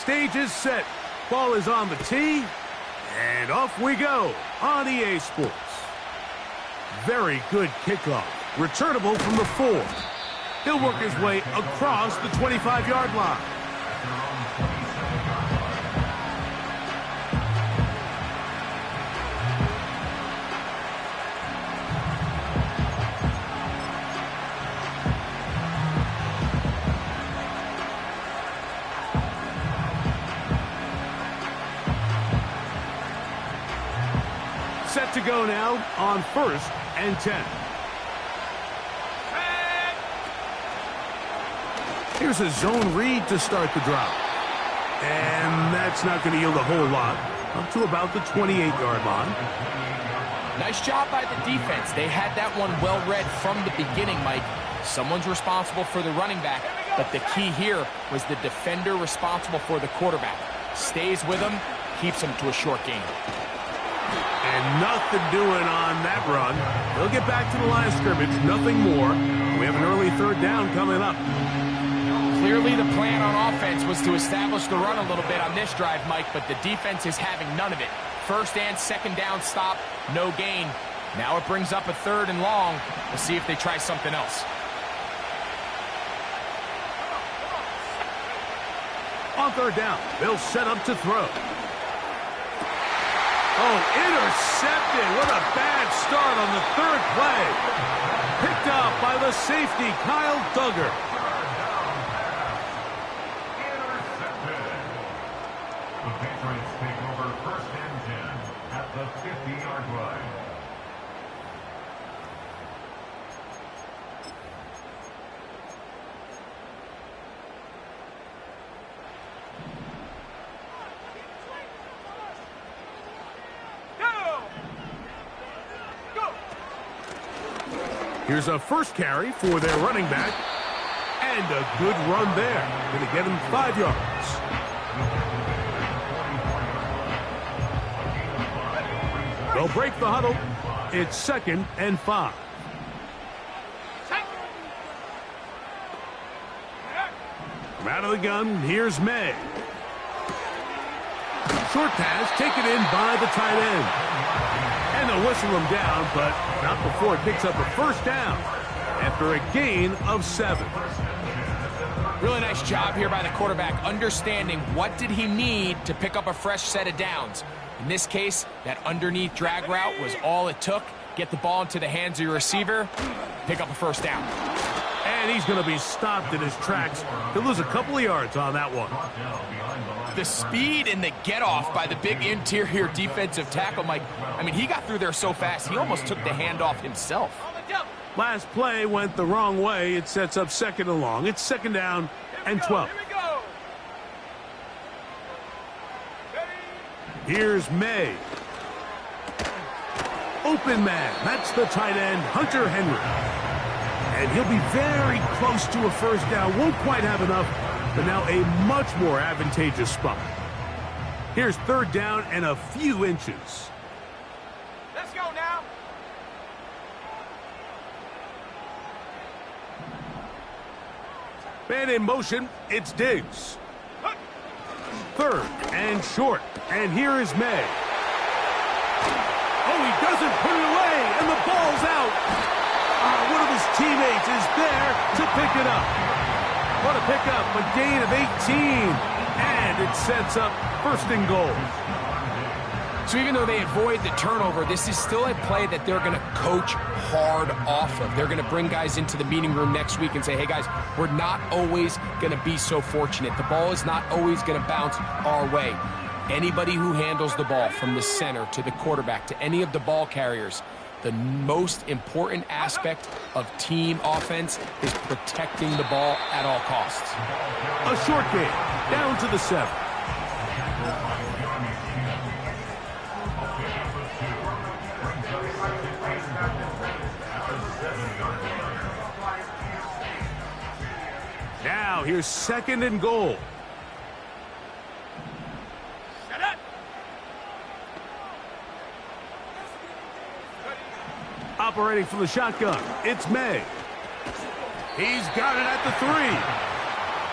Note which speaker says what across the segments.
Speaker 1: Stage is set. Ball is on the tee. And off we go on EA Sports. Very good kickoff. Returnable from the 4. He'll work his way across the 25-yard line. Set to go now on 1st and 10. Here's a zone read to start the drop. And that's not going to yield a whole lot. Up to about the 28-yard line.
Speaker 2: Nice job by the defense. They had that one well read from the beginning, Mike. Someone's responsible for the running back, but the key here was the defender responsible for the quarterback. Stays with him, keeps him to a short gain.
Speaker 1: And nothing doing on that run. They'll get back to the line of scrimmage, nothing more. We have an early 3rd down coming up.
Speaker 2: Clearly the plan on offense was to establish the run a little bit on this drive, Mike, but the defense is having none of it. 1st and 2nd down stop, no gain. Now it brings up a 3rd and long. We'll see if they try something else.
Speaker 1: On 3rd down, they'll set up to throw. Oh, intercepted. What a bad start on the 3rd play. Picked up by the safety, Kyle Duggar.
Speaker 3: The Patriots take over 1st and 10 at the 50-yard line.
Speaker 1: Here's a 1st carry for their running back. And a good run there. Going to get him 5 yards. They'll break the huddle. It's 2nd and 5. From out of the gun, here's May. Short pass taken in by the tight end. And they'll whistle him down, but not before it picks up a 1st down after a gain of 7.
Speaker 2: Really nice job here by the quarterback, understanding what did he need to pick up a fresh set of downs. In this case, that underneath drag route was all it took. Get the ball into the hands of your receiver, pick up a 1st down.
Speaker 1: And he's going to be stopped in his tracks. He'll lose a couple of yards on that one.
Speaker 2: The speed and the get-off by the big interior defensive tackle, Mike. I mean, he got through there so fast, he almost took the handoff himself.
Speaker 1: Last play went the wrong way. It sets up 2nd and long. It's 2nd down and 12. Here's May. Open man. That's the tight end, Hunter Henry. And he'll be very close to a 1st down. Won't quite have enough, but now a much more advantageous spot. Here's 3rd down and a few inches.
Speaker 2: Let's go now.
Speaker 1: Man in motion, it's Diggs. 3rd and short, and here is May. Oh, he doesn't put it away, and the ball's out. One of his teammates is there to pick it up. What a pickup, a gain of 18, and it sets up 1st and goal.
Speaker 2: So even though they avoid the turnover, this is still a play that they're going to coach hard off of. They're going to bring guys into the meeting room next week and say, hey guys, we're not always going to be so fortunate. The ball is not always going to bounce our way. Anybody who handles the ball from the center to the quarterback to any of the ball carriers, the most important aspect of team offense is protecting the ball at all costs.
Speaker 1: A short game, down to the 7. Now here's 2nd and goal. Operating from the shotgun, it's May. He's got it at the 3.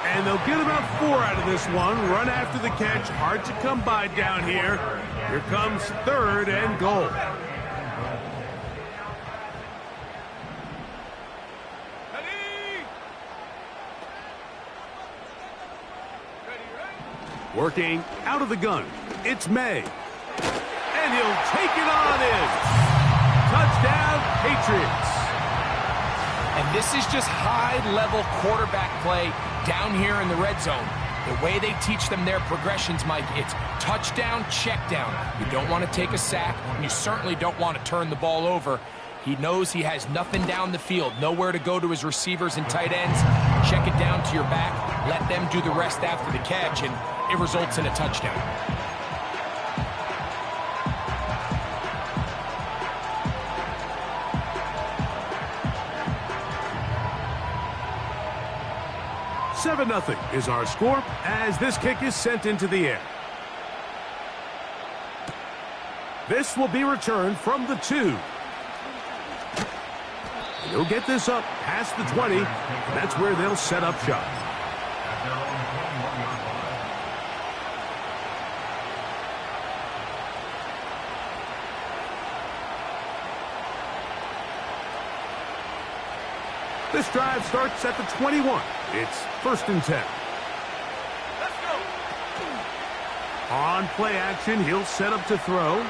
Speaker 1: And they'll get about 4 out of this one. Run after the catch. Hard to come by down here. Here comes 3rd and goal. Working out of the gun. It's May. And he'll take it on in. Touchdown, Patriots.
Speaker 2: And this is just high-level quarterback play down here in the red zone. The way they teach them their progressions, Mike, it's touchdown, check down. You don't want to take a sack, and you certainly don't want to turn the ball over. He knows he has nothing down the field, nowhere to go to his receivers and tight ends. Check it down to your back, let them do the rest after the catch, and it results in a touchdown.
Speaker 1: Seven 0 is our score as this kick is sent into the air. This will be returned from the 2. He'll get this up past the 20, and that's where they'll set up shop. This drive starts at the 21. It's 1st and 10. Let's go. On play action, he'll set up to throw.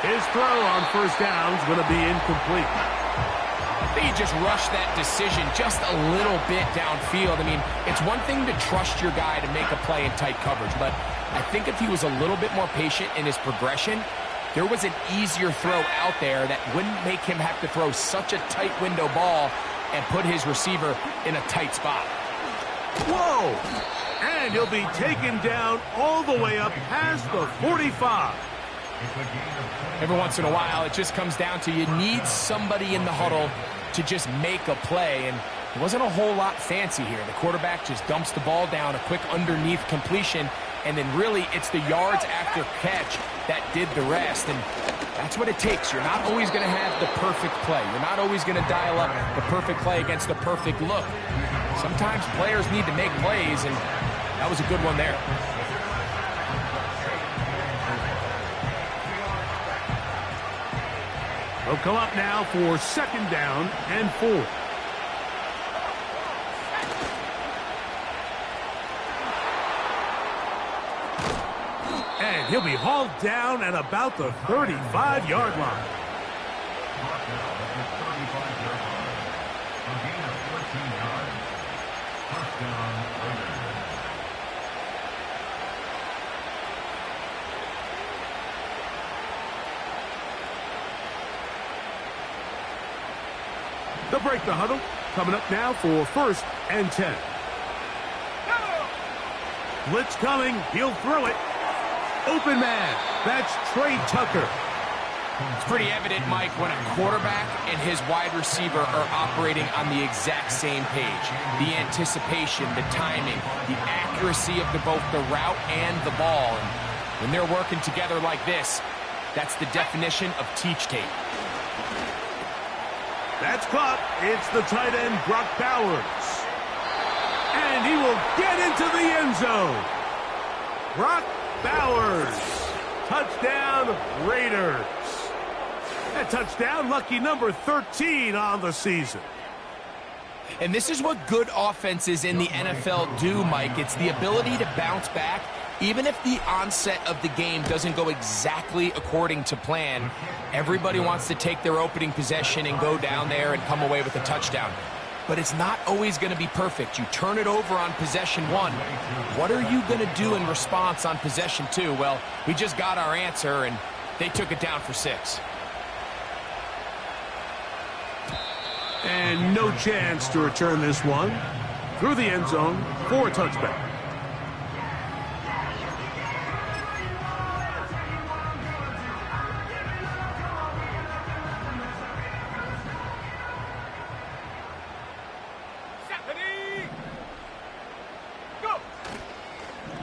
Speaker 1: His throw on 1st down is going to be incomplete.
Speaker 2: I think he just rushed that decision just a little bit downfield. I mean, it's one thing to trust your guy to make a play in tight coverage, but I think if he was a little bit more patient in his progression, there was an easier throw out there that wouldn't make him have to throw such a tight window ball and put his receiver in a tight spot.
Speaker 1: Whoa! And he'll be taken down all the way up past the 45.
Speaker 2: Every once in a while, it just comes down to you need somebody in the huddle to just make a play, and it wasn't a whole lot fancy here. The quarterback just dumps the ball down, a quick underneath completion, and then really it's the yards after catch that did the rest, and that's what it takes. You're not always going to have the perfect play. You're not always going to dial up the perfect play against the perfect look. Sometimes players need to make plays, and that was a good one there.
Speaker 1: They'll come up now for 2nd down and 4. And he'll be hauled down at about the 35-yard line. They'll break the huddle. Coming up now for 1st and 10. Blitz coming. He'll throw it. Open man. That's Trey Tucker.
Speaker 2: It's pretty evident, Mike, when a quarterback and his wide receiver are operating on the exact same page. The anticipation, the timing, the accuracy of both the route and the ball. And when they're working together like this, that's the definition of teach tape.
Speaker 1: That's caught. It's the tight end, Brock Bowers. And he will get into the end zone. Brock Bowers. Touchdown, Raiders. That touchdown, lucky number 13 on the season.
Speaker 2: And this is what good offenses in the NFL do, Mike. It's the ability to bounce back. Even if the onset of the game doesn't go exactly according to plan, everybody wants to take their opening possession and go down there and come away with a touchdown. But it's not always going to be perfect. You turn it over on possession 1. What are you going to do in response on possession 2? Well, we just got our answer, and they took it down for 6.
Speaker 1: And no chance to return this one. Through the end zone for a touchback.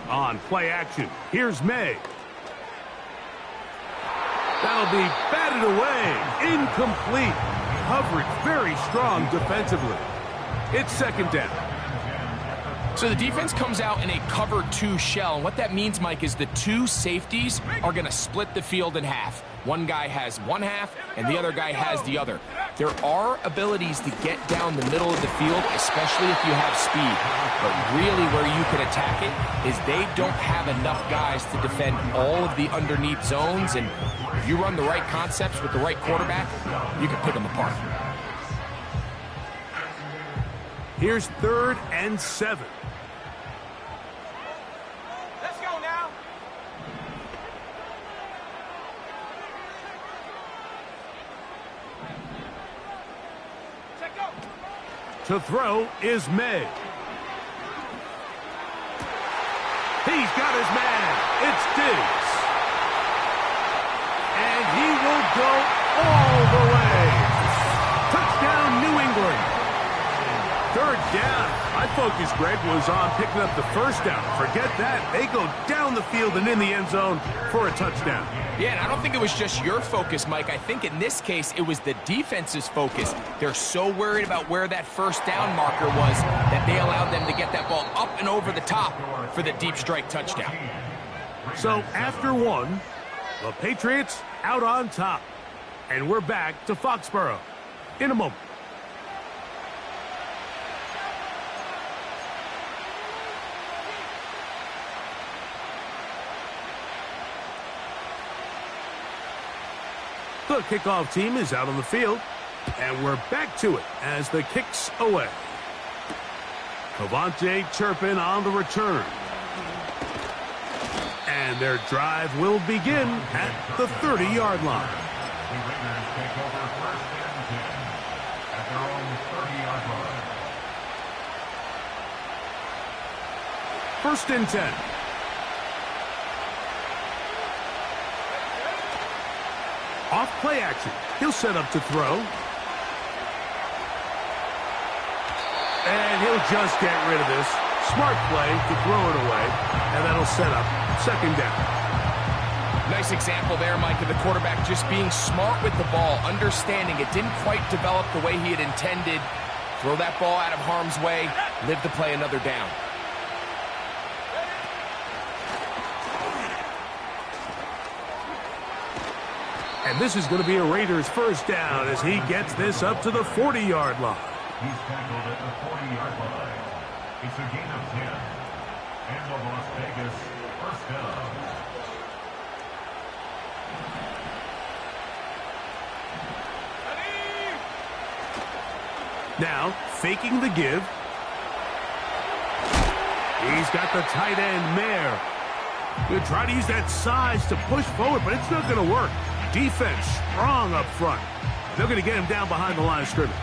Speaker 1: On play action, here's May. That'll be batted away. Incomplete. Coverage very strong defensively. It's second down.
Speaker 2: So the defense comes out in a cover 2 shell. And what that means, Mike, is the 2 safeties are going to split the field in half. One guy has one half, and the other guy has the other. There are abilities to get down the middle of the field, especially if you have speed. But really where you can attack it is they don't have enough guys to defend all of the underneath zones. And if you run the right concepts with the right quarterback, you can pick them apart.
Speaker 1: Here's 3rd and 7.
Speaker 4: Let's go now. Check go.
Speaker 1: To throw is May. He's got his man. It's Diggs. And he will go all the way. Touchdown, New England. 3rd down. My focus, Greg, was on picking up the first down. Forget that. They go down the field and in the end zone for a touchdown.
Speaker 2: Yeah, and I don't think it was just your focus, Mike. I think in this case, it was the defense's focus. They're so worried about where that first down marker was that they allowed them to get that ball up and over the top for the deep strike touchdown.
Speaker 1: So after 1, the Patriots out on top. And we're back to Foxborough in a moment. The kickoff team is out on the field, and we're back to it as the kick's away. Cavante Turpin on the return. And their drive will begin at the 30-yard line.
Speaker 3: The Raiders take over 1st and 10 at their own 30-yard line.
Speaker 1: 1st and 10. Off play action. He'll set up to throw. And he'll just get rid of this. Smart play to throw it away. And that'll set up 2nd down.
Speaker 2: Nice example there, Mike, of the quarterback just being smart with the ball, understanding it didn't quite develop the way he had intended. Throw that ball out of harm's way, live to play another down.
Speaker 1: And this is going to be a Raiders first down as he gets this up to the 40-yard line.
Speaker 3: He's tackled at the 40-yard line. It's a gain of 10. And the Las Vegas first down.
Speaker 1: Now, faking the give. He's got the tight end, Mayer. He'll try to use that size to push forward, but it's not going to work. Defense strong up front. They're going to get him down behind the line of scrimmage.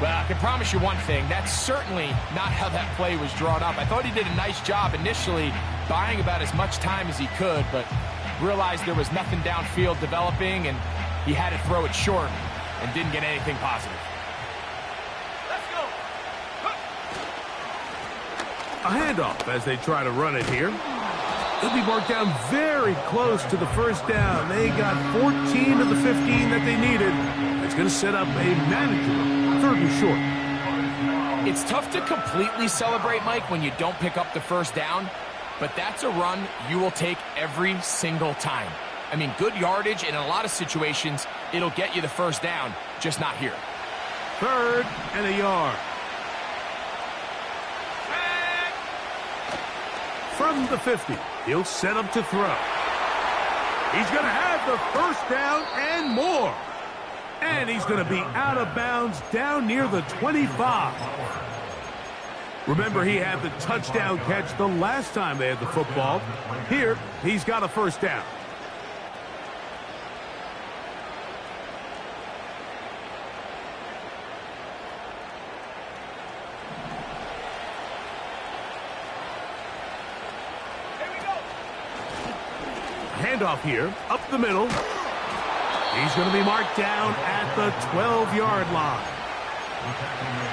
Speaker 2: Well, I can promise you one thing. That's certainly not how that play was drawn up. I thought he did a nice job initially buying about as much time as he could, but realized there was nothing downfield developing, and he had to throw it short and didn't get anything positive.
Speaker 4: Let's go.
Speaker 1: A handoff as they try to run it here. They'll be marked down very close to the first down. They got 14 of the 15 that they needed. It's going to set up a manageable 3rd and short.
Speaker 2: It's tough to completely celebrate, Mike, when you don't pick up the first down, but that's a run you will take every single time. I mean, good yardage, and in a lot of situations, it'll get you the first down, just not here.
Speaker 1: 3rd and a yard. From the 50, he'll set up to throw. He's going to have the first down and more. And he's going to be out of bounds down near the 25. Remember, he had the touchdown catch the last time they had the football. Here, he's got a first down. Handoff here, up the middle. He's going to be marked down at the 12-yard line.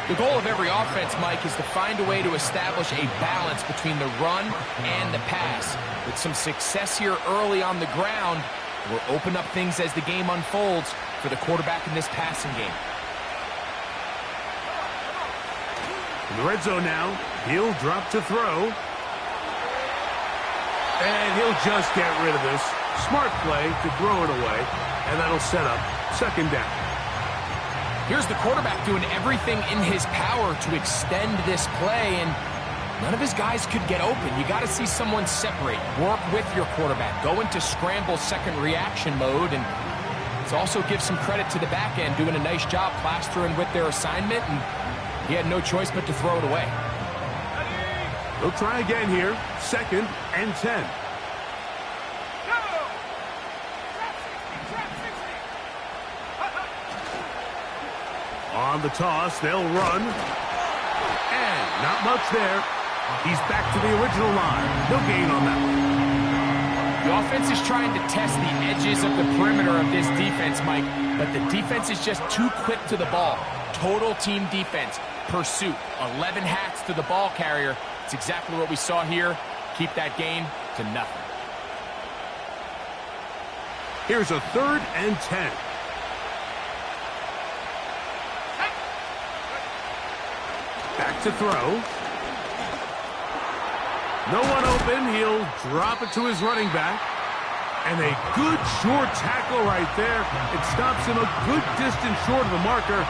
Speaker 2: The goal of every offense, Mike, is to find a way to establish a balance between the run and the pass. With some success here early on the ground, will open up things as the game unfolds for the quarterback in this passing game.
Speaker 1: In the red zone now, he'll drop to throw. And he'll just get rid of this. Smart play to throw it away, and that'll set up second down.
Speaker 2: Here's the quarterback doing everything in his power to extend this play, and none of his guys could get open. You got to see someone separate, work with your quarterback, go into scramble second reaction mode, and it also gives some credit to the back end doing a nice job plastering with their assignment, and he had no choice but to throw it away.
Speaker 1: They'll try again here, 2nd and 10. On the toss, they'll run. And not much there. He's back to the original line. No gain on that one.
Speaker 2: The offense is trying to test the edges of the perimeter of this defense, Mike, but the defense is just too quick to the ball. Total team defense, pursuit, 11 hats to the ball carrier. It's exactly what we saw here. Keep that game to nothing.
Speaker 1: Here's a 3rd and 10. Back to throw. No one open. He'll drop it to his running back. And a good short tackle right there. It stops him a good distance short of the marker.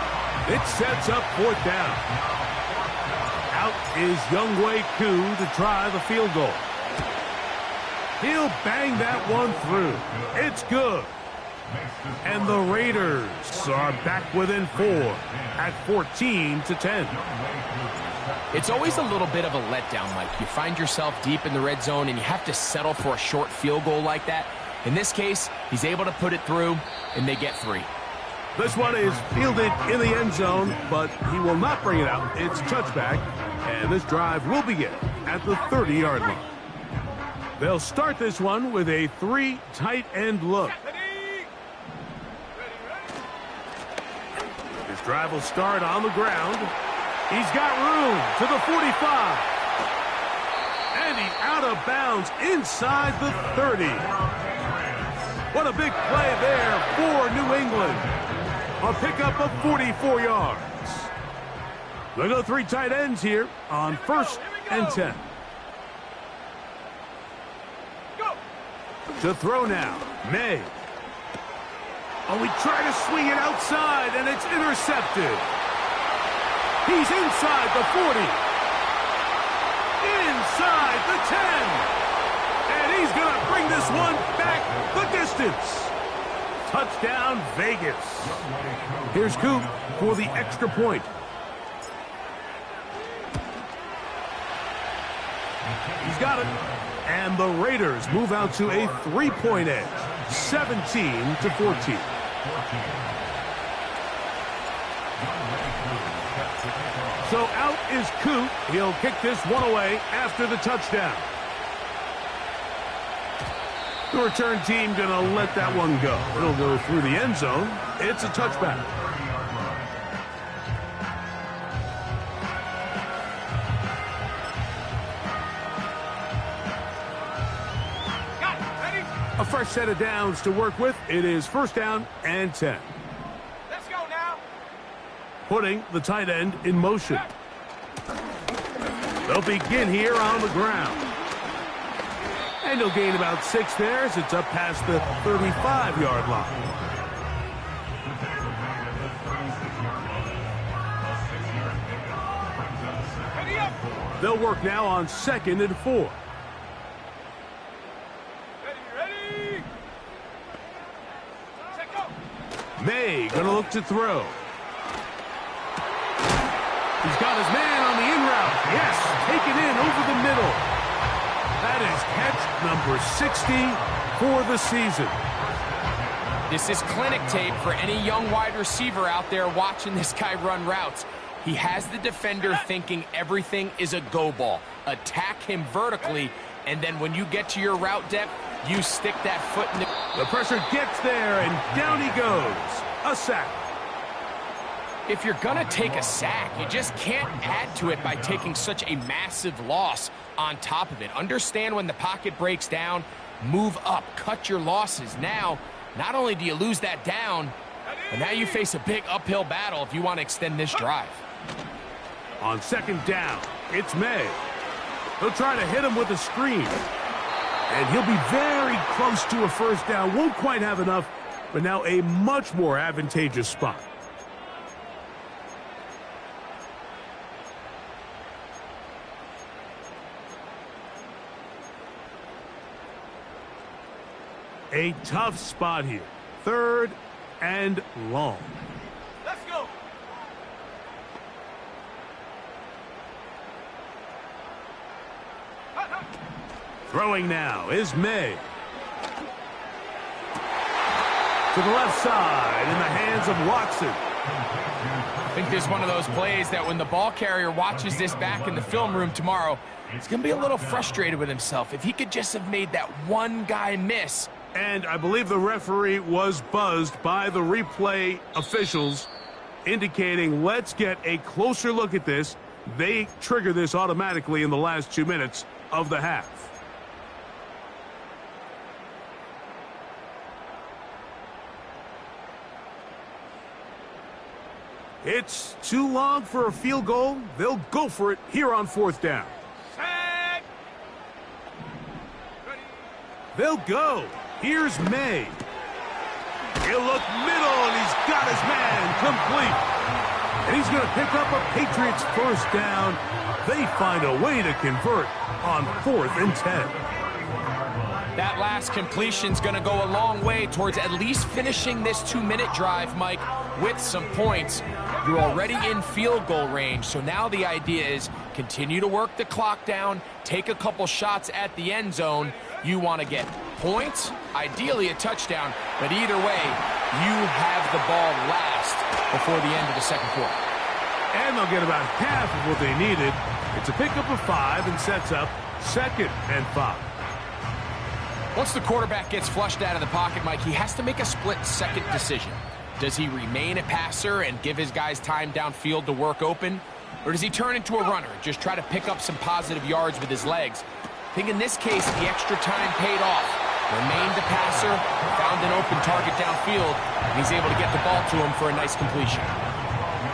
Speaker 1: It sets up 4th down. Out is Younghoe Koo to try the field goal. He'll bang that one through. It's good. And the Raiders are back within 4 at 14-10.
Speaker 2: It's always a little bit of a letdown, Mike. You find yourself deep in the red zone and you have to settle for a short field goal like that. In this case, he's able to put it through, and they get 3.
Speaker 1: This one is fielded in the end zone, but he will not bring it out. It's a touchback, and this drive will begin at the 30-yard line. They'll start this one with a 3 tight end look. This drive will start on the ground. He's got room to the 45. And he's out of bounds inside the 30. What a big play there for New England. A pickup of 44 yards. They'll go 3 tight ends here on 1st and 10. To throw now, May. Oh, we try to swing it outside, and it's intercepted. He's inside the 40. Inside the 10. And he's going to bring this one back the distance. Touchdown, Vegas. Here's Coop for the extra point. He's got it. And the Raiders move out to a 3-point edge, 17-14. So out is Coop. He'll kick this one away after the touchdown. The return team going to let that one go. It'll go through the end zone. It's a touchback. A fresh set of downs to work with. It is 1st down and 10.
Speaker 4: Let's go now.
Speaker 1: Putting the tight end in motion. They'll begin here on the ground. And he'll gain about 6 there as it's up past the 35-yard line. They'll work now on 2nd and 4.
Speaker 4: Ready. Set, go.
Speaker 1: May gonna look to throw. He's got his man on the in route. Yes, taken in over the middle. That is catch number 60 for the season.
Speaker 2: This is clinic tape for any young wide receiver out there watching this guy run routes. He has the defender thinking everything is a go ball. Attack him vertically, and then when you get to your route depth, you stick that foot in
Speaker 1: the pressure gets there, and down he goes. A sack.
Speaker 2: If you're going to take a sack, you just can't add to it by taking such a massive loss on top of it. Understand when the pocket breaks down, move up, cut your losses. Now, not only do you lose that down, but now you face a big uphill battle if you want to extend this drive.
Speaker 1: On second down, it's May. He'll try to hit him with a screen. And he'll be very close to a first down. Won't quite have enough, but now a much more advantageous spot. A tough spot here. Third and long.
Speaker 4: Let's go.
Speaker 1: Throwing now is May. To the left side in the hands of Watson.
Speaker 2: I think this is one of those plays that when the ball carrier watches this back in the film room tomorrow, he's going to be a little frustrated with himself. If he could just have made that one guy miss.
Speaker 1: And I believe the referee was buzzed by the replay officials, indicating let's get a closer look at this. They trigger this automatically in the last 2 minutes of the half. It's too long for a field goal. They'll go for it here on fourth down.
Speaker 4: Set. Ready.
Speaker 1: They'll go. Here's May. He'll look middle, and he's got his man complete. And he's going to pick up a Patriots first down. They find a way to convert on 4th and 10.
Speaker 2: That last completion's going to go a long way towards at least finishing this 2-minute drive, Mike, with some points. You're already in field goal range, so now the idea is continue to work the clock down, take a couple shots at the end zone. You want to get points, ideally a touchdown, but either way, you have the ball last before the end of the second quarter.
Speaker 1: And they'll get about half of what they needed. It's a pickup of 5 and sets up 2nd and 5.
Speaker 2: Once the quarterback gets flushed out of the pocket, Mike, he has to make a split-second decision. Does he remain a passer and give his guys time downfield to work open? Or does he turn into a runner, just try to pick up some positive yards with his legs? I think in this case, the extra time paid off. Remained a passer, found an open target downfield, and he's able to get the ball to him for a nice completion.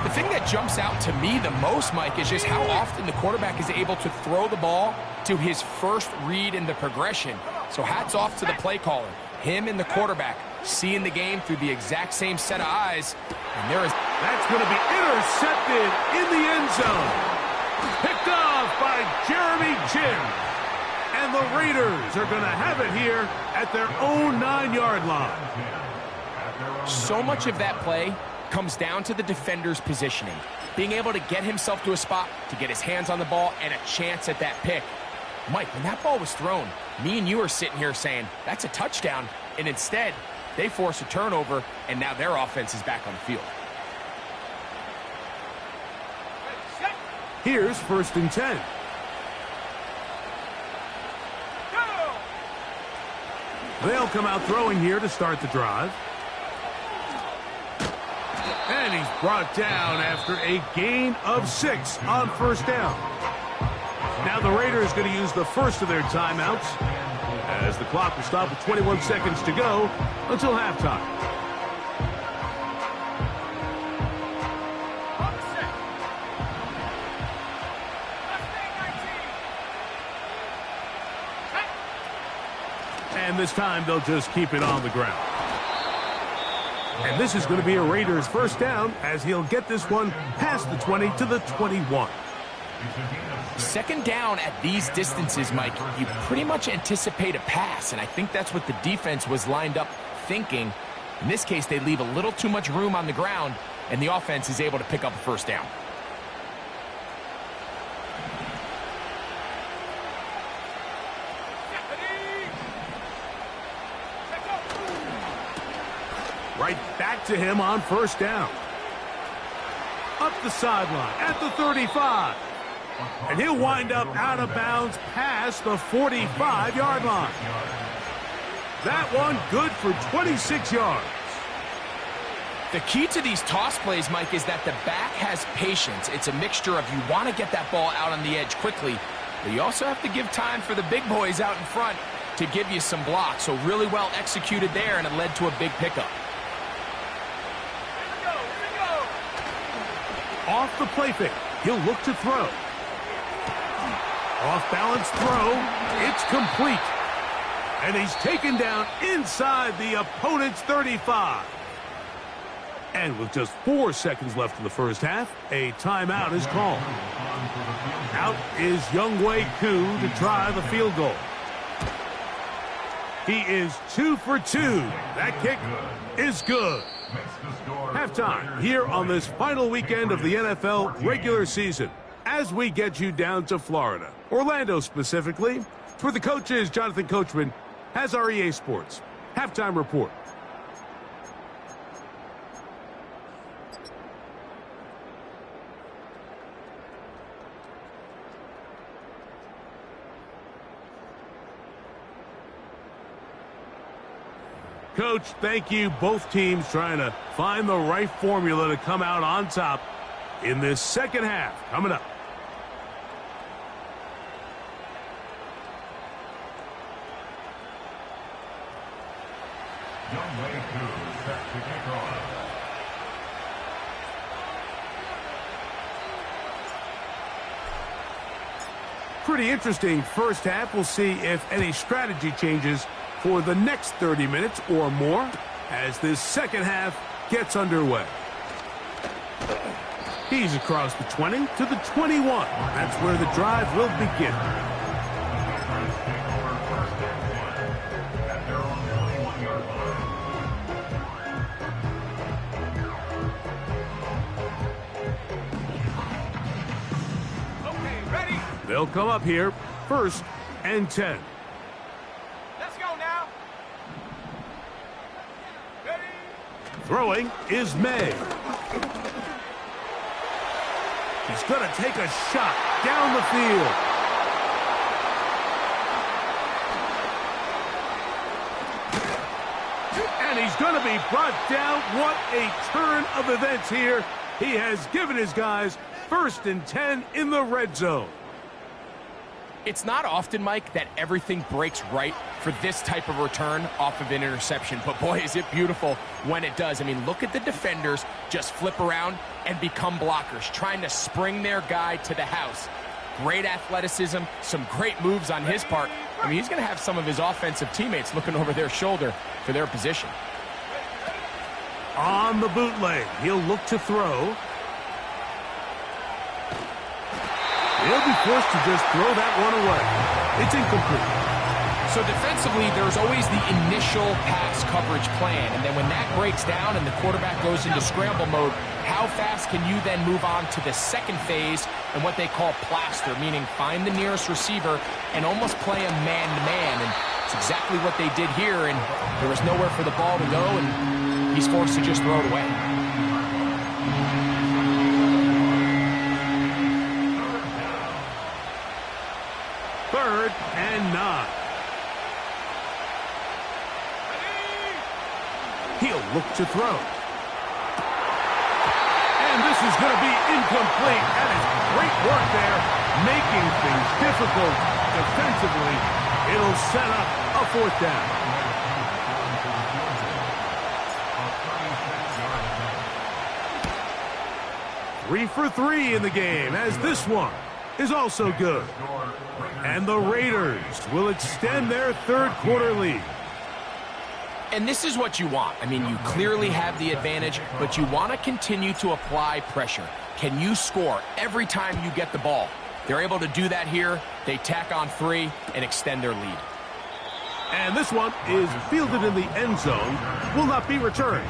Speaker 2: The thing that jumps out to me the most, Mike, is just how often the quarterback is able to throw the ball to his first read in the progression. So hats off to the play caller. Him and the quarterback seeing the game through the exact same set of eyes. And there is...
Speaker 1: That's going to be intercepted in the end zone. Picked off by Jeremy Chinn. And the Raiders are going to have it here at their own 9-yard line.
Speaker 2: So much of that play comes down to the defender's positioning. Being able to get himself to a spot, to get his hands on the ball, and a chance at that pick. Mike, when that ball was thrown, me and you are sitting here saying, that's a touchdown. And instead, they force a turnover, and now their offense is back on the field.
Speaker 1: Here's 1st and 10. They'll come out throwing here to start the drive. And he's brought down after a gain of 6 on 1st down. Now the Raiders going to use the first of their timeouts as the clock will stop with 21 seconds to go until halftime. And this time they'll just keep it on the ground. And this is going to be a Raiders first down as he'll get this one past the 20 to the 21.
Speaker 2: Second down at these distances, Mike, you pretty much anticipate a pass, and I think that's what the defense was lined up thinking. In this case, they leave a little too much room on the ground, and the offense is able to pick up a first down.
Speaker 1: Right back to him on first down. Up the sideline at the 35. And he'll wind up out of bounds past the 45-yard line. That one good for 26 yards.
Speaker 2: The key to these toss plays, Mike, is that the back has patience. It's a mixture of you want to get that ball out on the edge quickly, but you also have to give time for the big boys out in front to give you some blocks. So really well executed there, and it led to a big pickup.
Speaker 1: Off the play fake. He'll look to throw. Off-balance throw. It's complete. And he's taken down inside the opponent's 35. And with just 4 seconds left in the first half, a timeout is called. Out is Younghoe Koo to try the field goal. He is 2 for 2. That kick is good. Halftime here on this final weekend of the NFL regular season as we get you down to Florida, Orlando specifically. For the coaches, Jonathan Coachman has our EA Sports halftime report. Coach, thank you. Both teams trying to find the right formula to come out on top in this second half. Coming up.
Speaker 3: Younghoe Koo set to kick off.
Speaker 1: Pretty interesting first half. We'll see if any strategy changes for the next 30 minutes or more as this second half gets underway. He's across the 20 to the 21. That's where the drive will begin.
Speaker 4: Okay, ready?
Speaker 1: They'll come up here, 1st and 10.
Speaker 4: Let's go now. Ready?
Speaker 1: Throwing is May. He's going to take a shot down the field. And he's going to be brought down. What a turn of events here. He has given his guys 1st and 10 in the red zone.
Speaker 2: It's not often, Mike, that everything breaks right for this type of return off of an interception. But, boy, is it beautiful when it does. I mean, look at the defenders just flip around and become blockers, trying to spring their guy to the house. Great athleticism, some great moves on his part. I mean, he's going to have some of his offensive teammates looking over their shoulder for their position.
Speaker 1: On the bootleg, he'll look to throw. He'll be forced to just throw that one away. It's incomplete.
Speaker 2: So defensively, there's always the initial pass coverage plan, and then when that breaks down and the quarterback goes into scramble mode, how fast can you then move on to the second phase and what they call plaster, meaning find the nearest receiver and almost play a man-to-man, and it's exactly what they did here, and there was nowhere for the ball to go, and he's forced to just throw it away.
Speaker 1: 3rd and 9. He'll look to throw. And this is going to be incomplete. That is great work there, making things difficult defensively. It'll set up a 4th down. Three for 3 in the game, as this one is also good. And the Raiders will extend their 3rd quarter lead.
Speaker 2: And this is what you want. I mean, you clearly have the advantage, but you want to continue to apply pressure. Can you score every time you get the ball? They're able to do that here. They tack on 3 and extend their lead.
Speaker 1: And this one is fielded in the end zone, will not be returned.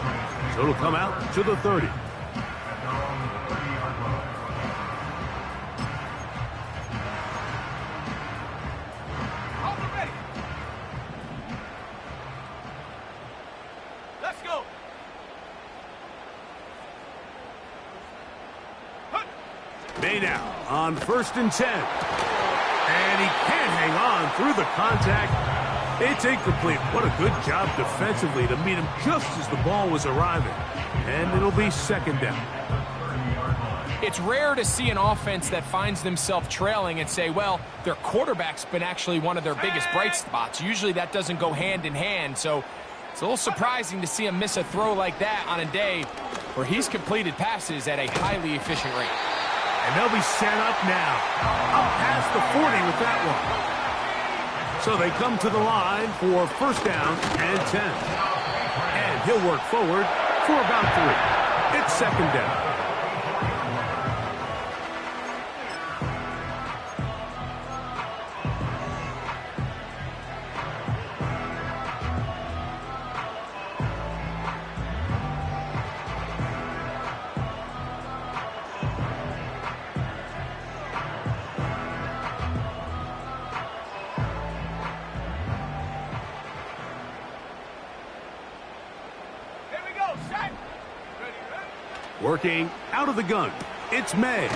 Speaker 1: So it'll come out to the 30. May now on 1st and 10. And he can't hang on through the contact. It's incomplete. What a good job defensively to meet him just as the ball was arriving. And it'll be 2nd down.
Speaker 2: It's rare to see an offense that finds themselves trailing and say, well, their quarterback's been actually one of their biggest bright spots. Usually that doesn't go hand in hand, so it's a little surprising to see him miss a throw like that on a day where he's completed passes at a highly efficient rate.
Speaker 1: And they'll be set up now. Up past the 40 with that one. So they come to the line for first down and 10. And he'll work forward for about 3. It's second down. Working out of the gun, it's May.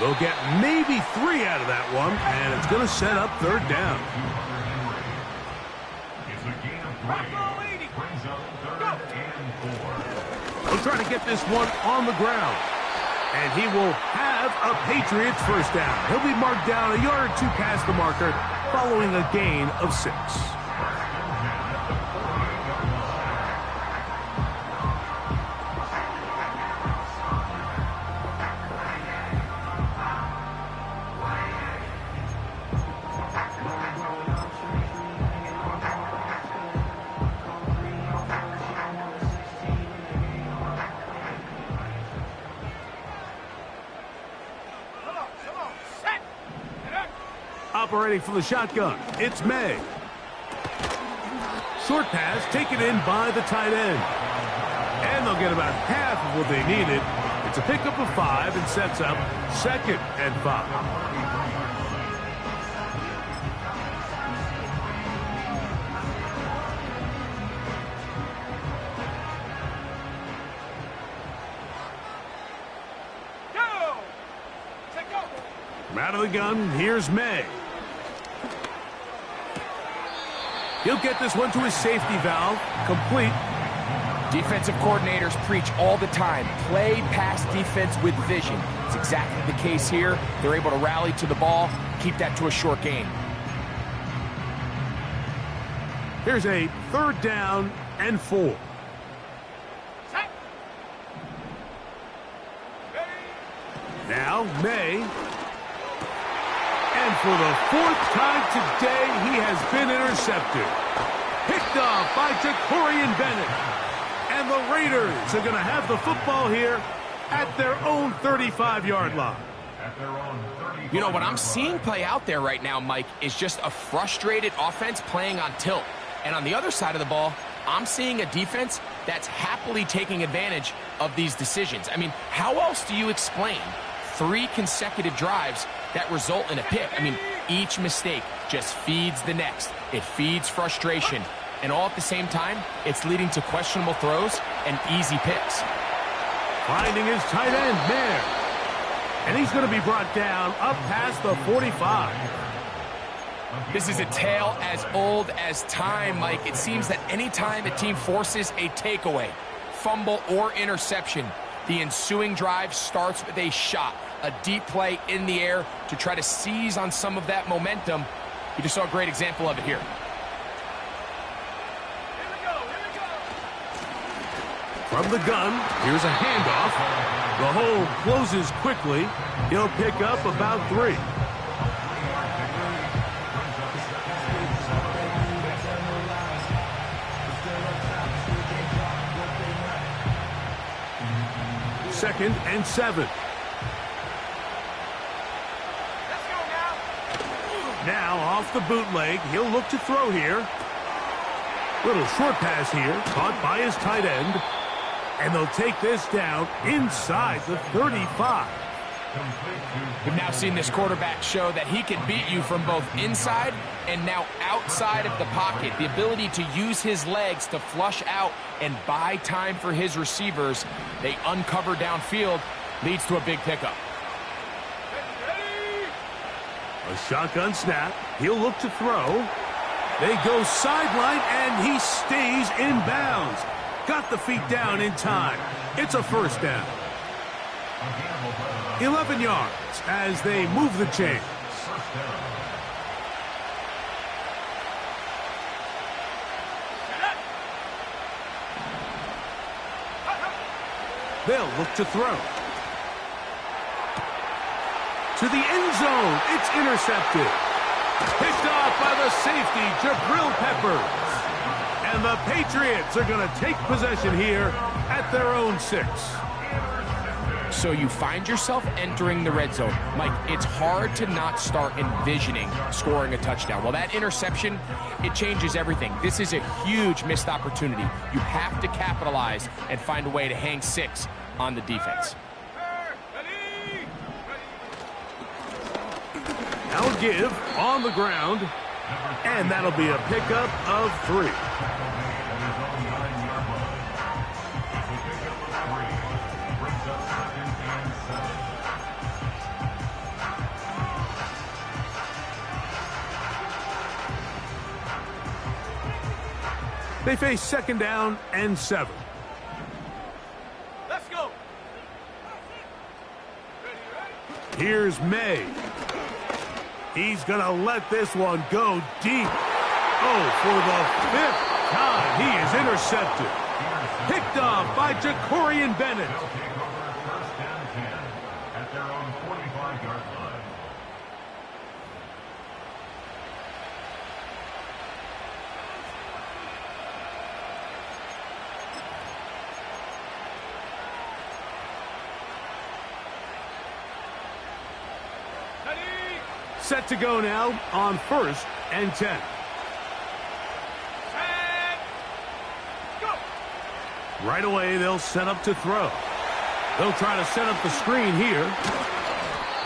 Speaker 1: They'll get maybe 3 out of that one, and it's going to set up third down.
Speaker 3: It's a gain of 3. Brings up 3rd and 4.
Speaker 1: They'll try to get this one on the ground. And he will have a Patriots first down. He'll be marked down a yard or 2 past the marker following a gain of 6. Operating from the shotgun, it's May. Short pass taken in by the tight end. And they'll get about half of what they needed. It's a pickup of 5 and sets up second and 5. Out of the gun, here's May. He'll get this one to his safety valve, complete.
Speaker 2: Defensive coordinators preach all the time, play pass defense with vision. It's exactly the case here. They're able to rally to the ball, keep that to a short gain.
Speaker 1: Here's a third down and 4. Now, May. And for the 4th time today, he has been intercepted. Picked off by Jacorian Bennett. And the Raiders are going to have the football here at their own 35-yard line.
Speaker 2: You know, what I'm seeing play out there right now, Mike, is just a frustrated offense playing on tilt. And on the other side of the ball, I'm seeing a defense that's happily taking advantage of these decisions. I mean, how else do you explain 3 consecutive drives that result in a pick? I mean, each mistake just feeds the next. It feeds frustration. And all at the same time, it's leading to questionable throws and easy picks.
Speaker 1: Finding his tight end, Mayer. And he's going to be brought down up past the 45.
Speaker 2: This is a tale as old as time, Mike. It seems that any time a team forces a takeaway, fumble, or interception, the ensuing drive starts with a shot, a deep play in the air to try to seize on some of that momentum. You just saw a great example of it here.
Speaker 1: From the gun, here's a handoff. The hole closes quickly. He'll pick up about 3. Second and 7.
Speaker 4: Let's go now.
Speaker 1: Now off the bootleg, he'll look to throw here. Little short pass here, caught by his tight end. And they'll take this down inside the 35.
Speaker 2: We've now seen this quarterback show that he can beat you from both inside and now outside of the pocket. The ability to use his legs to flush out and buy time for his receivers. They uncover downfield, leads to a big pickup.
Speaker 1: A shotgun snap. He'll look to throw. They go sideline, and he stays in bounds. Got the feet down in time. It's a first down. 11 yards as they move the chains. They'll look to throw. to the end zone. It's intercepted. Picked off by the safety, Jabril Peppers. And the Patriots are going to take possession here at their own 6.
Speaker 2: So you find yourself entering the red zone. Mike, it's hard to not start envisioning scoring a touchdown. Well, that interception, it changes everything. This is a huge missed opportunity. You have to capitalize and find a way to hang 6 on the defense.
Speaker 1: Now give on the ground, and that'll be a pickup of 3. They face 2nd down and 7.
Speaker 4: Let's go.
Speaker 1: Here's May. He's going to let this one go deep. Oh, for the 5th time, he is intercepted. Picked off by Jacorian Bennett.
Speaker 3: They'll take over 1st and 10 at their own 45-yard line.
Speaker 1: Set to go now on 1st and 10.
Speaker 4: And go.
Speaker 1: Right away, they'll set up to throw. They'll try to set up the screen here.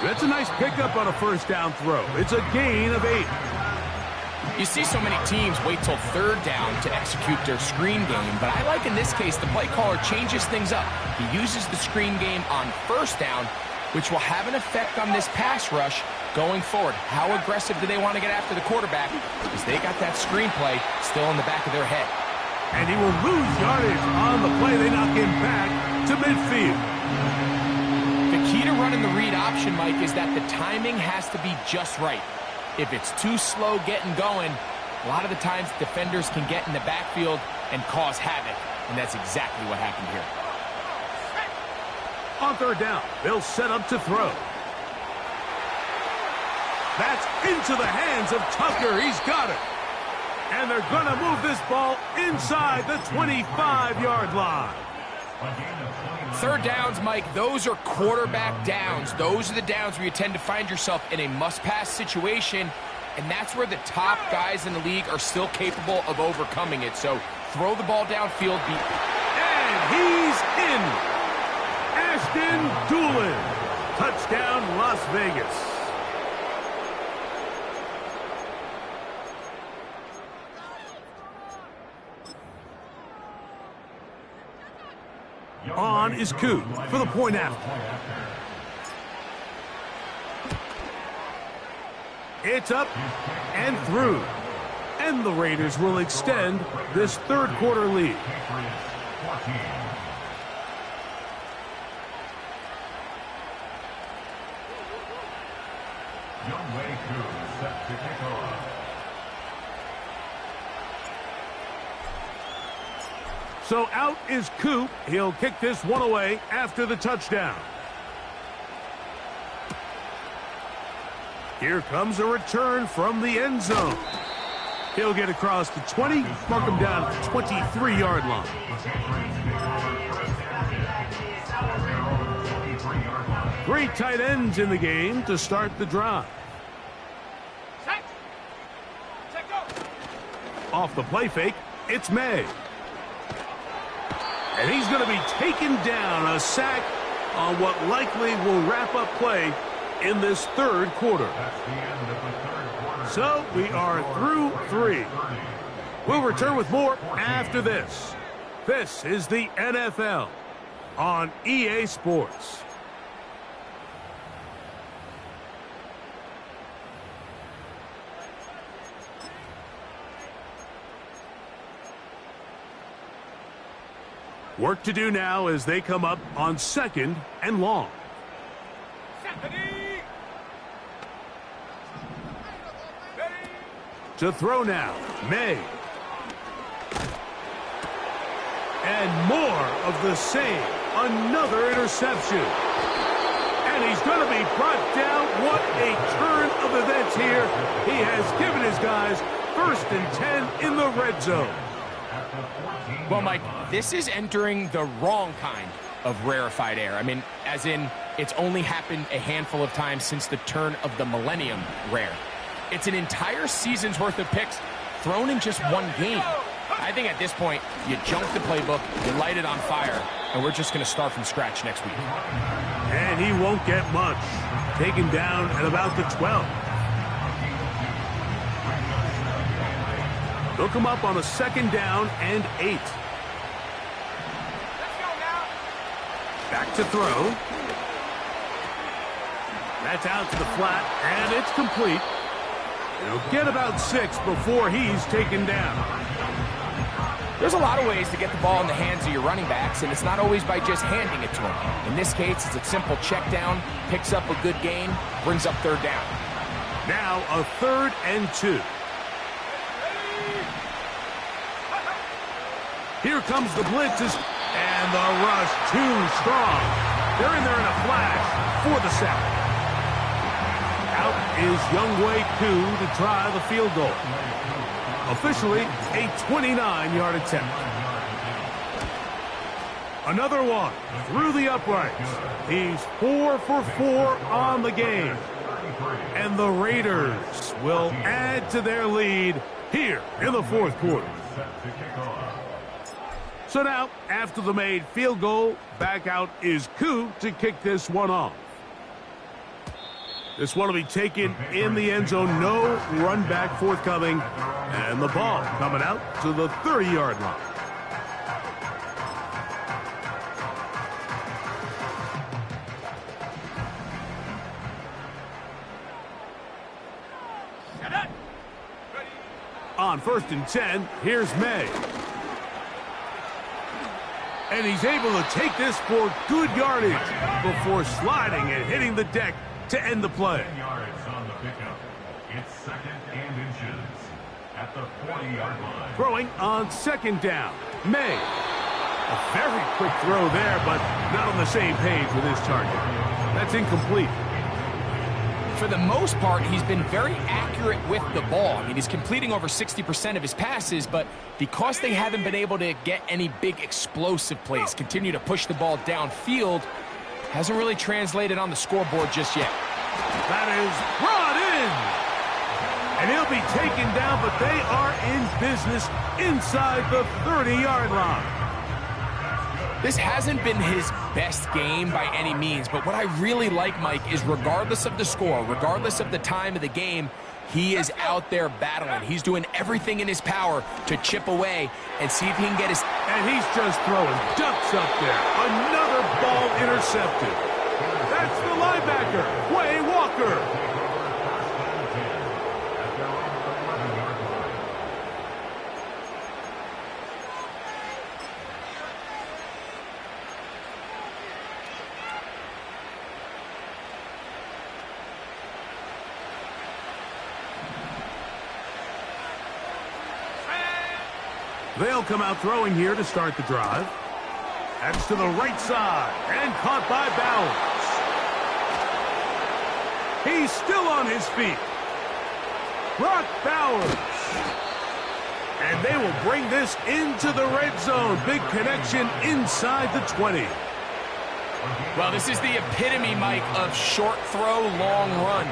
Speaker 1: That's a nice pickup on a 1st down throw. It's a gain of 8.
Speaker 2: You see so many teams wait till 3rd down to execute their screen game, but I like in this case the play caller changes things up. He uses the screen game on 1st down, which will have an effect on this pass rush going forward. How aggressive do they want to get after the quarterback? Because they got that screenplay still in the back of their head.
Speaker 1: And he will lose yardage on the play. They knock him back to midfield.
Speaker 2: The key to running the read option, Mike, is that the timing has to be just right. If it's too slow getting going, a lot of the times defenders can get in the backfield and cause havoc. And that's exactly what happened here.
Speaker 1: On 3rd down, they'll set up to throw. That's into the hands of Tucker. He's got it. And they're going to move this ball inside the 25-yard line.
Speaker 2: 3rd downs, Mike, those are quarterback downs. Those are the downs where you tend to find yourself in a must-pass situation, and that's where the top guys in the league are still capable of overcoming it. So throw the ball downfield.
Speaker 1: And he's in. Ashton Dulin. Touchdown, Las Vegas. On is Coop for the point after. It's up and through. And the Raiders will extend this 3rd quarter lead.
Speaker 3: Younghoe Koo set to kick off.
Speaker 1: So out is Coop. He'll kick this one away after the touchdown. Here comes a return from the end zone. He'll get across the 20, mark him down at the 23-yard line. Great tight ends in the game to start the drive.
Speaker 4: Set. Set, go.
Speaker 1: Off the play fake, it's May. And he's going to be taken down, a sack on what likely will wrap up play in this 3rd quarter.
Speaker 3: That's the end of the 3rd quarter.
Speaker 1: So we are through 3. We'll return with more after this. This is the NFL on EA Sports. Work to do now as they come up on 2nd and long. To throw now, May. And more of the same. Another interception. And And he's going to be brought down. What a turn of events here. He has given his guys 1st and 10 in the red zone.
Speaker 2: Well, Mike, this is entering the wrong kind of rarefied air. I mean, as in, it's only happened a handful of times since the turn of the millennium rare. It's an entire season's worth of picks thrown in just one game. I think at this point, you junk the playbook, you light it on fire, and we're just going to start from scratch next week.
Speaker 1: And he won't get much. Taken down at about the 12. They'll come up on a 2nd down and 8.
Speaker 4: Let's go now.
Speaker 1: Back to throw. That's out to the flat, and it's complete. He'll get about 6 before he's taken down.
Speaker 2: There's a lot of ways to get the ball in the hands of your running backs, and it's not always by just handing it to them. In this case, it's a simple check down, picks up a good gain, brings up 3rd down.
Speaker 1: Now a 3rd and 2. Here comes the blitzes, and the rush too strong. They're in there in a flash for the sack. Out is Younghoe Koo to try the field goal. Officially a 29-yard attempt. Another one through the uprights. He's 4 for 4 on the game. And the Raiders will add to their lead here in the 4th quarter. So now, after the made field goal, back out is Koo to kick this one off. This one will be taken in the end zone. No run back forthcoming. And the ball coming out to the 30-yard line. On 1st and 10, here's May. And he's able to take this for good yardage before sliding and hitting the deck to end the play.
Speaker 3: 10 yards on the pickup. It's 2nd and inches at the 40-yard line.
Speaker 1: Throwing on 2nd down. May. A very quick throw there, but not on the same page with his target. That's incomplete.
Speaker 2: For the most part, he's been very accurate with the ball. I mean, he's completing over 60% of his passes, but because they haven't been able to get any big explosive plays, continue to push the ball downfield, hasn't really translated on the scoreboard just yet.
Speaker 1: That is brought in. And he'll be taken down, but they are in business inside the 30-yard line.
Speaker 2: This hasn't been his best game by any means, but what I really like, Mike, is regardless of the score, regardless of the time of the game, he is out there battling. He's doing everything in his power to chip away and see if he can get his...
Speaker 1: And he's just throwing ducks up there. Another ball intercepted. That's the linebacker, Quay Walker. They'll come out throwing here to start the drive. That's to the right side and caught by Bowers. He's still on his feet. Brock Bowers. And they will bring this into the red zone. Big connection inside the 20.
Speaker 2: Well, this is the epitome, Mike, of short throw, long run.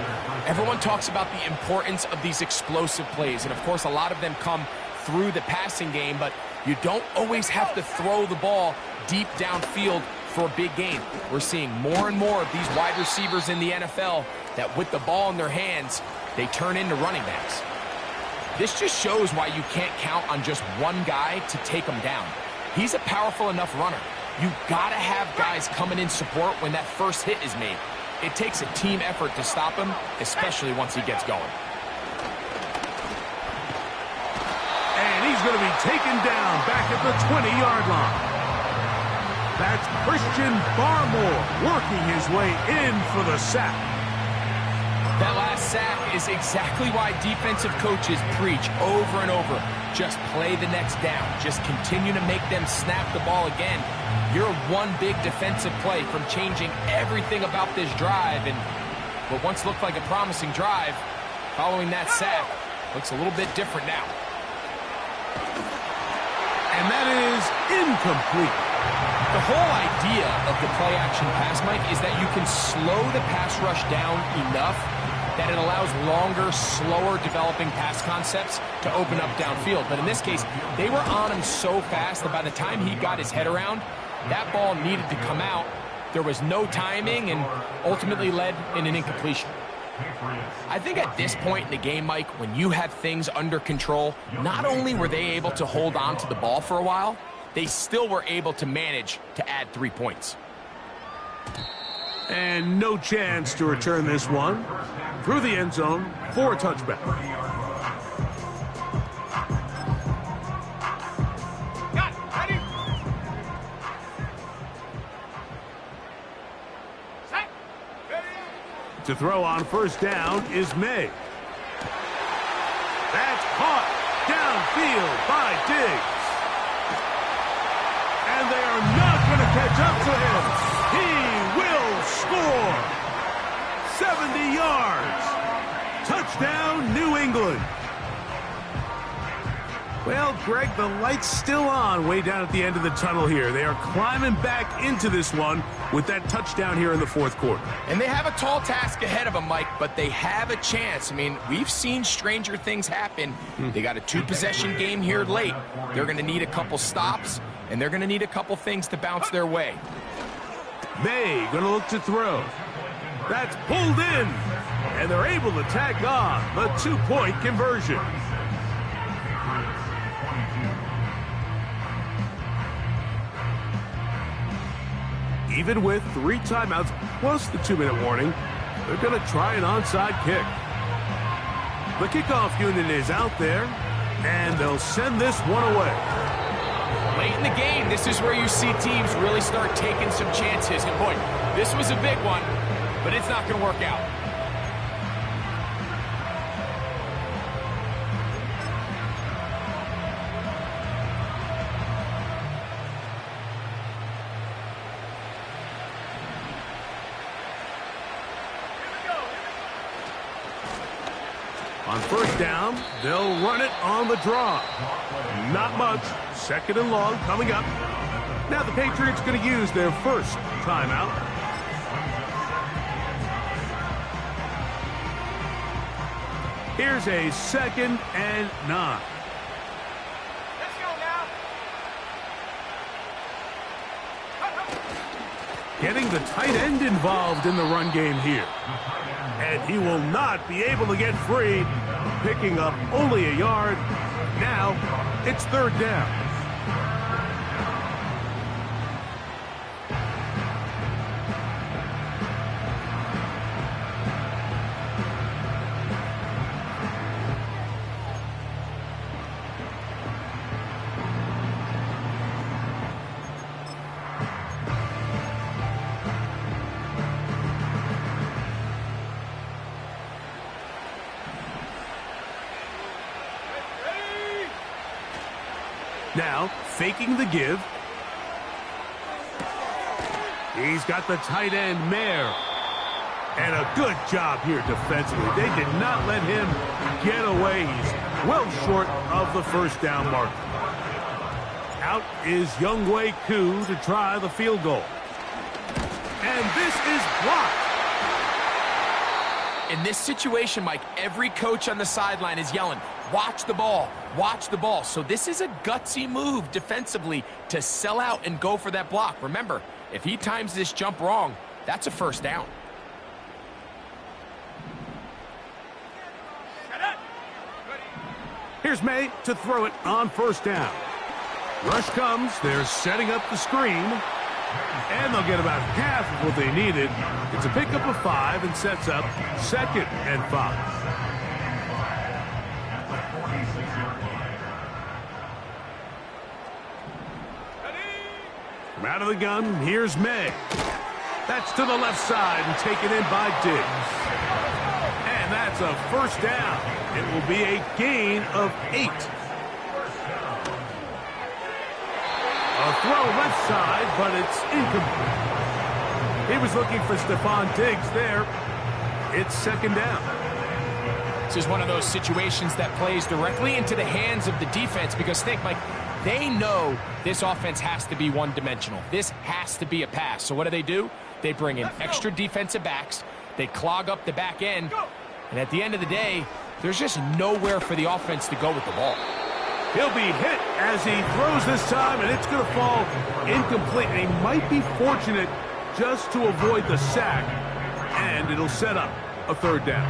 Speaker 2: Everyone talks about the importance of these explosive plays, and of course a lot of them come through the passing game, but you don't always have to throw the ball deep downfield for a big gain. We're seeing more and more of these wide receivers in the NFL that with the ball in their hands, they turn into running backs. This just shows why you can't count on just one guy to take him down. He's a powerful enough runner. You gotta have guys coming in support when that first hit is made. It takes a team effort to stop him, especially once he gets going.
Speaker 1: And he's going to be taken down back at the 20-yard line. That's Christian Barmore working his way in for the sack.
Speaker 2: That last sack is exactly why defensive coaches preach over and over. Just play the next down. Just continue to make them snap the ball again. You're one big defensive play from changing everything about this drive. And what once looked like a promising drive, following that sack, looks a little bit different now.
Speaker 1: And that is incomplete.
Speaker 2: The whole idea of the play-action pass, Mike, is that you can slow the pass rush down enough that it allows longer, slower developing pass concepts to open up downfield. But in this case, they were on him so fast that by the time he got his head around, that ball needed to come out. There was no timing and ultimately led in an incompletion. I think at this point in the game, Mike, when you have things under control, not only were they able to hold on to the ball for a while, they still were able to manage to add 3 points.
Speaker 1: And no chance to return this one through the end zone for a touchback.
Speaker 4: Got it. Ready? Set. Ready.
Speaker 1: To throw on first down is May. That's caught downfield by Diggs. And they are not going to catch up to him. He will score. 70 yards. Touchdown, New England. Well, Greg, the light's still on way down at the end of the tunnel here. They are climbing back into this one with that touchdown here in the fourth quarter.
Speaker 2: And they have a tall task ahead of them, Mike, but they have a chance. I mean, we've seen stranger things happen. They got a 2-possession game here late. They're going to need a couple stops, and they're going to need a couple things to bounce their way.
Speaker 1: May going to look to throw. That's pulled in, and they're able to tack on the 2-point conversion. Even with 3 timeouts plus the 2-minute warning, they're going to try an onside kick. The kickoff unit is out there, and they'll send this one away.
Speaker 2: Late in the game, this is where you see teams really start taking some chances. And boy, this was a big one, but it's not going to work out.
Speaker 1: On first down, they'll run it on the draw. Not much. 2nd and long coming up. Now the Patriots going to use their first timeout. Here's a 2nd and 9.
Speaker 4: Let's go now.
Speaker 1: Getting the tight end involved in the run game here. And he will not be able to get free, picking up only a yard. Now it's 3rd down. Now, faking the give. He's got the tight end, Mayer. And a good job here defensively. They did not let him get away. He's well short of the first down mark. Out is Younghoe Koo to try the field goal. And this is blocked.
Speaker 2: In this situation, Mike, every coach on the sideline is yelling, watch the ball, watch the ball. So this is a gutsy move defensively to sell out and go for that block. Remember, if he times this jump wrong, that's a first down.
Speaker 1: Here's May to throw it on first down. Rush comes, they're setting up the screen, and they'll get about half of what they needed. It's a pickup of 5 and sets up 2nd and 5. From out of the gun, here's May. That's to the left side and taken in by Diggs. It's a first down. It will be a gain of 8. A throw left side, but it's incomplete. He was looking for Stephon Diggs there. It's second down.
Speaker 2: This is one of those situations that plays directly into the hands of the defense because think, Mike, they know this offense has to be one-dimensional. This has to be a pass. So what do? They bring in extra defensive backs. They clog up the back end. And at the end of the day, there's just nowhere for the offense to go with the ball.
Speaker 1: He'll be hit as he throws this time, and it's going to fall incomplete. And he might be fortunate just to avoid the sack, and it'll set up a third down.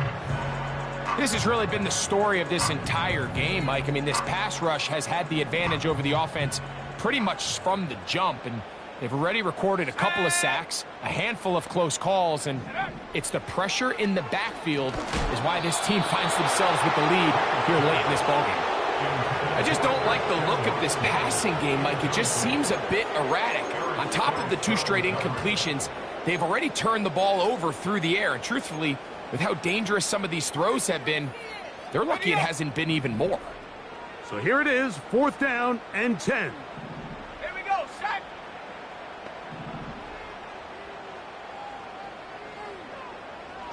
Speaker 2: This has really been the story of this entire game, Mike. I mean, this pass rush has had the advantage over the offense pretty much from the jump, and they've already recorded a couple of sacks, a handful of close calls, and it's the pressure in the backfield is why this team finds themselves with the lead here late in this ballgame. I just don't like the look of this passing game, Mike. It just seems a bit erratic. On top of the 2 straight incompletions, they've already turned the ball over through the air, and truthfully, with how dangerous some of these throws have been, they're lucky it hasn't been even more.
Speaker 1: So here it is, 4th down and 10.
Speaker 4: Here we go, set.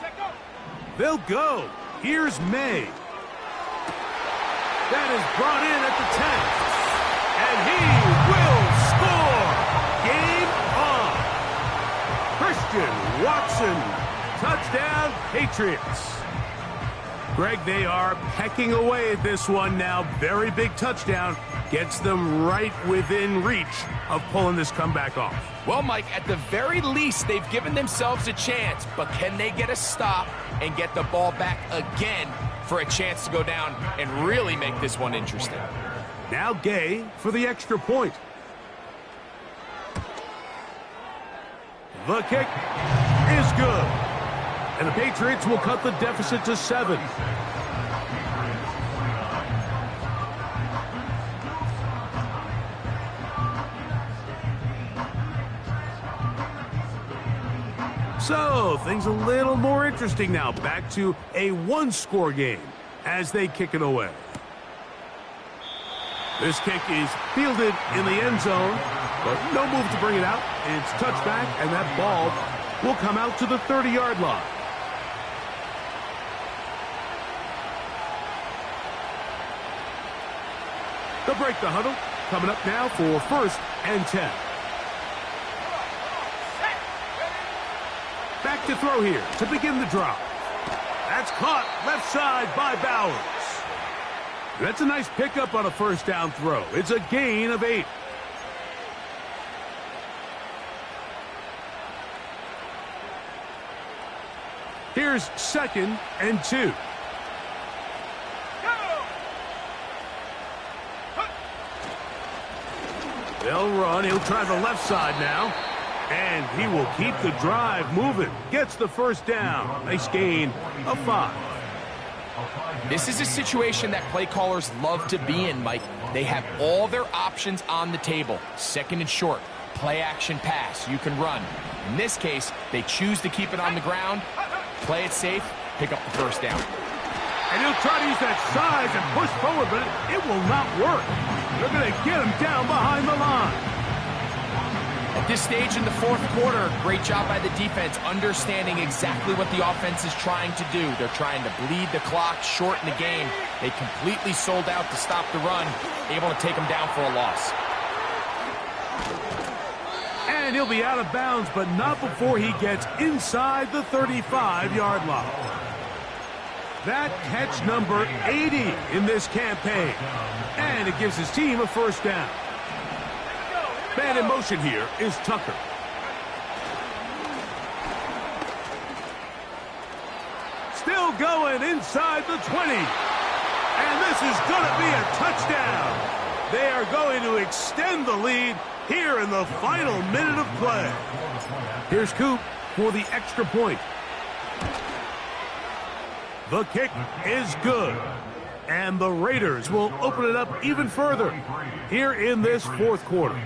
Speaker 4: Check go.
Speaker 1: They'll go. Here's May. That is brought in at the 10. And he will score. Game on. Christian Watson, touchdown, Patriots. Greg, they are pecking away at this one now. Very big touchdown. Gets them right within reach of pulling this comeback off.
Speaker 2: Well, Mike, at the very least, they've given themselves a chance, but can they get a stop and get the ball back again for a chance to go down and really make this one interesting?
Speaker 1: Now Gay for the extra point. The kick is good. And the Patriots will cut the deficit to 7. So, things a little more interesting now. Back to a 1-score game as they kick it away. This kick is fielded in the end zone, but no move to bring it out. It's touchback, and that ball will come out to the 30-yard line. They'll break the huddle. Coming up now for 1st and 10. Back to throw here to begin the drive. That's caught left side by Bowers. That's a nice pickup on a 1st down throw. It's a gain of 8. Here's 2nd and 2. They'll run. He'll try the left side now. And he will keep the drive moving. Gets the 1st down. Nice gain of 5.
Speaker 2: This is a situation that play callers love to be in, Mike. They have all their options on the table. 2nd and short, play action pass. You can run. In this case, they choose to keep it on the ground, play it safe, pick up the 1st down.
Speaker 1: And he'll try to use that size and push forward, but it will not work. They're going to get him down behind the line.
Speaker 2: At this stage in the 4th quarter, great job by the defense, understanding exactly what the offense is trying to do. They're trying to bleed the clock, shorten the game. They completely sold out to stop the run, able to take them down for a loss.
Speaker 1: And he'll be out of bounds, but not before he gets inside the 35-yard line. That catch number 80 in this campaign. And it gives his team a 1st down. Man in motion here is Tucker. Still going inside the 20. And this is going to be a touchdown. They are going to extend the lead here in the final minute of play. Here's Coop for the extra point. The kick is good. And the Raiders will open it up even further here in this 4th quarter.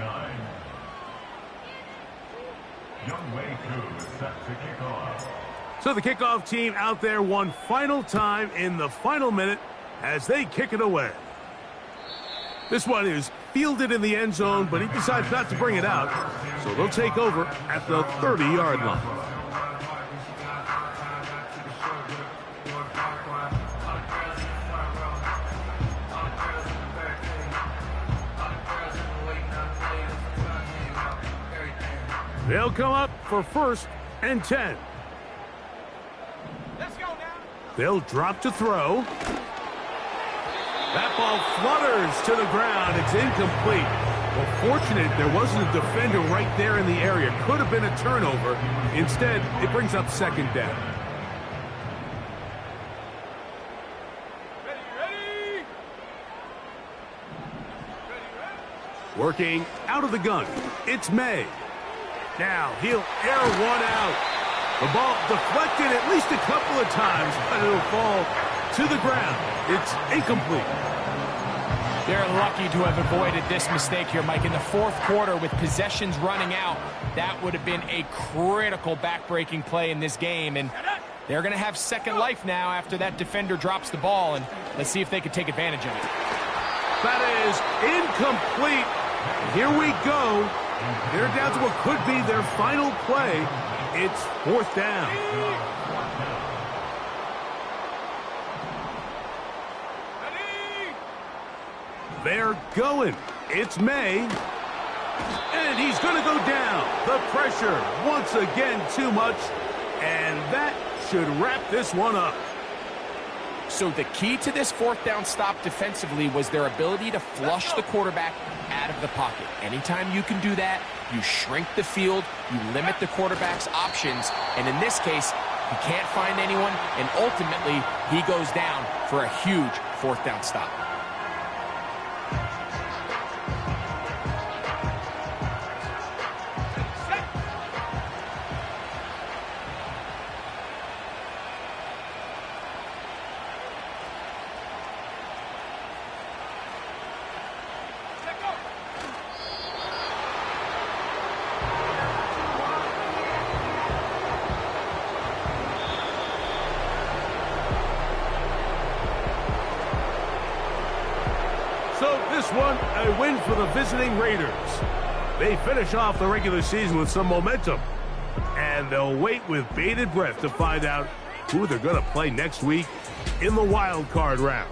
Speaker 3: Young Wei Koo set to kick off.
Speaker 1: So the kickoff team out there one final time in the final minute as they kick it away. This one is fielded in the end zone, but he decides not to bring it out. So they'll take over at the 30-yard line. They'll come up for 1st and 10.
Speaker 4: Let's go now.
Speaker 1: They'll drop to throw. That ball flutters to the ground. It's incomplete. Well, fortunate there wasn't a defender right there in the area. Could have been a turnover. Instead, it brings up 2nd down.
Speaker 4: Ready.
Speaker 1: Working out of the gun. It's May. Now he'll air one out. The ball deflected at least a couple of times, but it'll fall to the ground. It's incomplete.
Speaker 2: They're lucky to have avoided this mistake here, Mike. In the 4th quarter, with possessions running out, that would have been a critical back-breaking play in this game. And they're going to have second life now after that defender drops the ball. And let's see if they can take advantage of it.
Speaker 1: That is incomplete. Here we go. They're down to what could be their final play. It's 4th down. They're going. It's May. And he's going to go down. The pressure, once again, too much. And that should wrap this one up.
Speaker 2: So the key to this 4th down stop defensively was their ability to flush the quarterback out of the pocket. Anytime you can do that, you shrink the field, you limit the quarterback's options, and in this case, he can't find anyone, and ultimately, he goes down for a huge 4th down stop.
Speaker 1: So this one, a win for the visiting Raiders. They finish off the regular season with some momentum. And they'll wait with bated breath to find out who they're going to play next week in the wild card round.